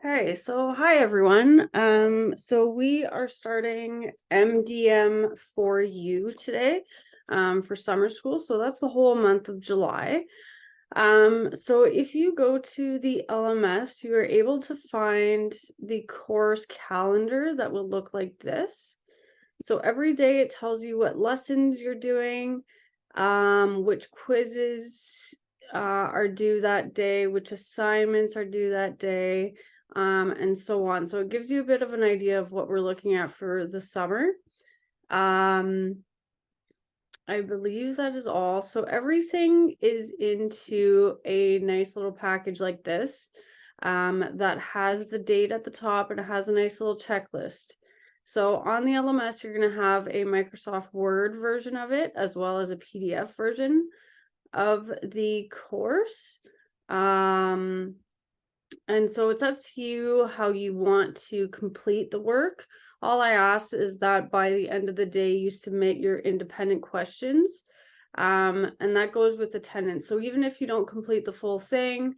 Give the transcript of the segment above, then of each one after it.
Okay, so hi everyone. So we are starting MDM for you today, for summer school. So that's the whole month of July. So if you go to the LMS, you are able to find the course calendar that will look like this. So every day it tells you what lessons you're doing, which quizzes are due that day, which assignments are due that day, and so on. So it gives you a bit of an idea of what we're looking at for the summer. I believe that is all. So everything is into a nice little package like this, that has the date at the top and it has a nice little checklist. So on the LMS, you're going to have a Microsoft Word version of it, as well as a PDF version of the course. And so it's up to you how you want to complete the work. All I ask is that by the end of the day, you submit your independent questions. And that goes with attendance. So even if you don't complete the full thing,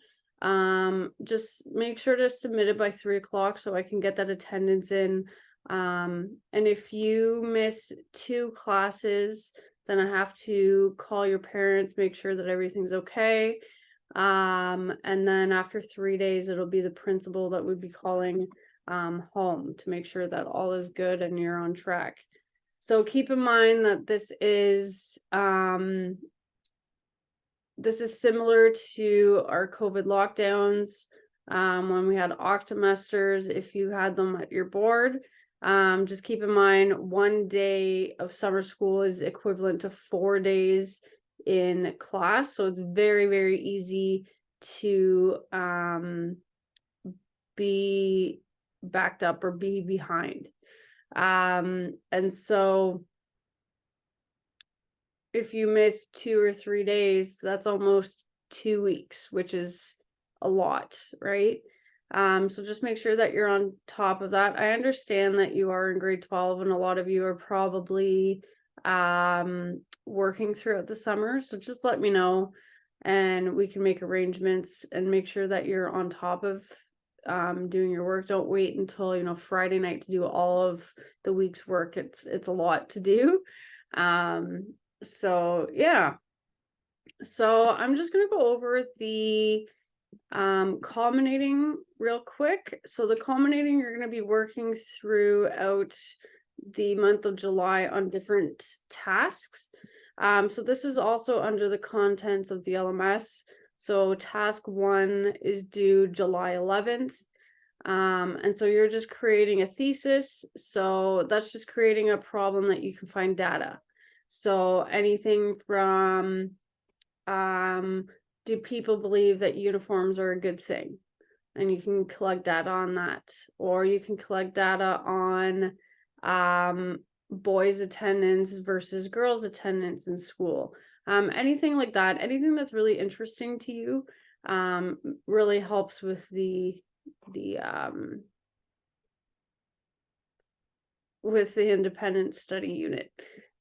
just make sure to submit it by 3 o'clock so I can get that attendance in. And if you miss 2 classes, then I have to call your parents, make sure that everything's okay. And then after 3 days, it'll be the principal that would be calling home to make sure that all is good and you're on track. So keep in mind that this is similar to our COVID lockdowns, when we had octomesters. If you had them at your board, just keep in mind 1 day of summer school is equivalent to 4 days in class. So it's very, very easy to be backed up or be behind. And so if you miss 2 or 3 days, that's almost 2 weeks, which is a lot, right? So just make sure that you're on top of that. I understand that you are in grade 12 and a lot of you are probably working throughout the summer. So just let me know and we can make arrangements and make sure that you're on top of doing your work. Don't wait until, Friday night to do all of the week's work. It's a lot to do. So yeah. So I'm just gonna go over the culminating real quick. So the culminating, you're going to be working throughout the month of July on different tasks. So this is also under the contents of the LMS. So task 1 is due July 11th. And so you're just creating a thesis. So that's just creating a problem that you can find data. So anything from do people believe that uniforms are a good thing? And you can collect data on that. Or you can collect data on boys' attendance versus girls' attendance in school. Anything like that, anything that's really interesting to you, really helps with the independent study unit.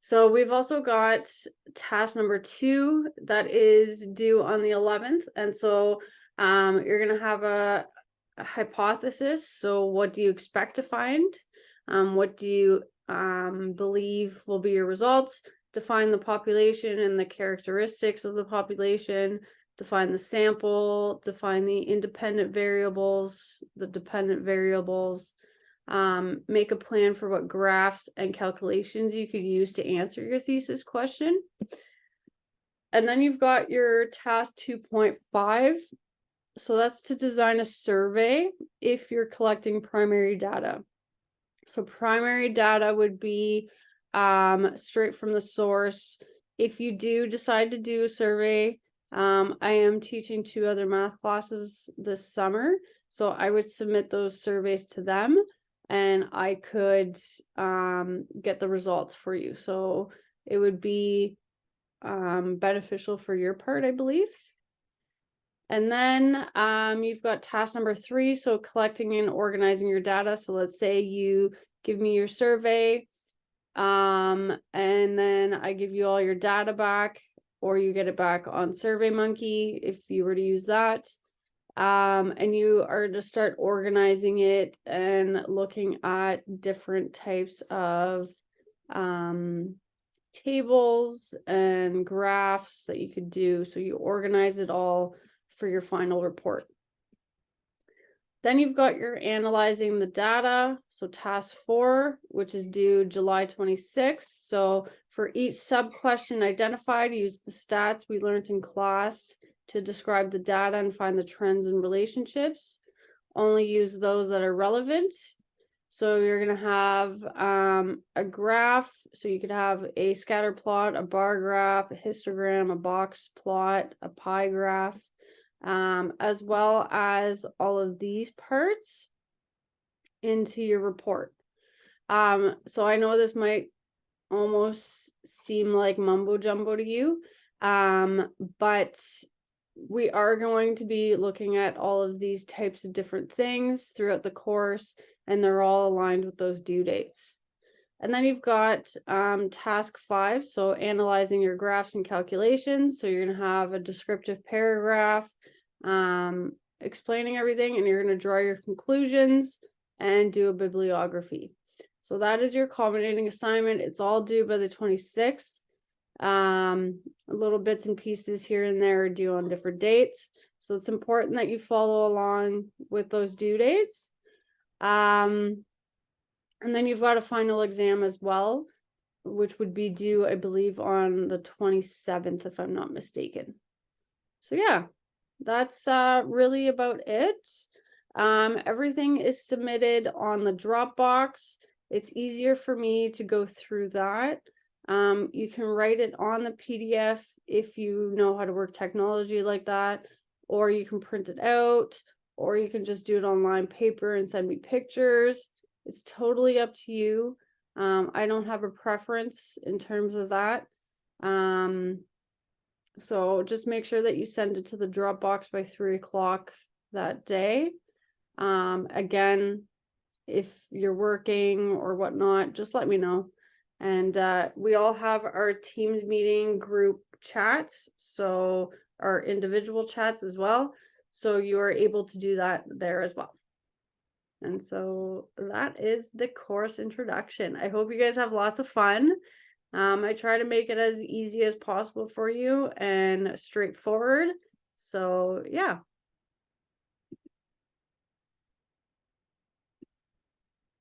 So we've also got task number 2 that is due on the 11th. And so you're going to have a hypothesis. So what do you expect to find? What do you believe will be your results? Define the population and the characteristics of the population. Define the sample. Define the independent variables, the dependent variables. Make a plan for what graphs and calculations you could use to answer your thesis question. And then you've got your task 2.5. So that's to design a survey if you're collecting primary data. So primary data would be straight from the source. If you do decide to do a survey, I am teaching 2 other math classes this summer. So I would submit those surveys to them and I could get the results for you. So it would be beneficial for your part, I believe. And then you've got task number 3, so collecting and organizing your data. So let's say you give me your survey, and then I give you all your data back, or you get it back on SurveyMonkey if you were to use that. And you are to start organizing it and looking at different types of tables and graphs that you could do. So you organize it all for your final report. Then you've got your analyzing the data. So task 4, which is due July 26th. So for each sub question identified, use the stats we learned in class to describe the data and find the trends and relationships. Only use those that are relevant. So you're going to have a graph. So you could have a scatter plot, a bar graph, a histogram, a box plot, a pie graph, as well as all of these parts into your report. So I know this might almost seem like mumbo jumbo to you, but we are going to be looking at all of these types of different things throughout the course, and they're all aligned with those due dates. And then you've got task 5, so analyzing your graphs and calculations. So you're going to have a descriptive paragraph explaining everything, and you're going to draw your conclusions and do a bibliography. So that is your culminating assignment. It's all due by the 26th. Little bits and pieces here and there are due on different dates. So it's important that you follow along with those due dates. And then you've got a final exam as well, which would be due, I believe, on the 27th, if I'm not mistaken. So yeah, that's really about it. Everything is submitted on the Dropbox. It's easier for me to go through that. You can write it on the PDF if you know how to work technology like that, or you can print it out, or you can just do it on line paper and send me pictures. It's totally up to you. I don't have a preference in terms of that. So just make sure that you send it to the Dropbox by 3 o'clock that day. Again, if you're working or whatnot, just let me know. And we all have our Teams meeting group chats, so our individual chats as well. So you are able to do that there as well. And so that is the course introduction. I hope you guys have lots of fun. I try to make it as easy as possible for you and straightforward. So yeah.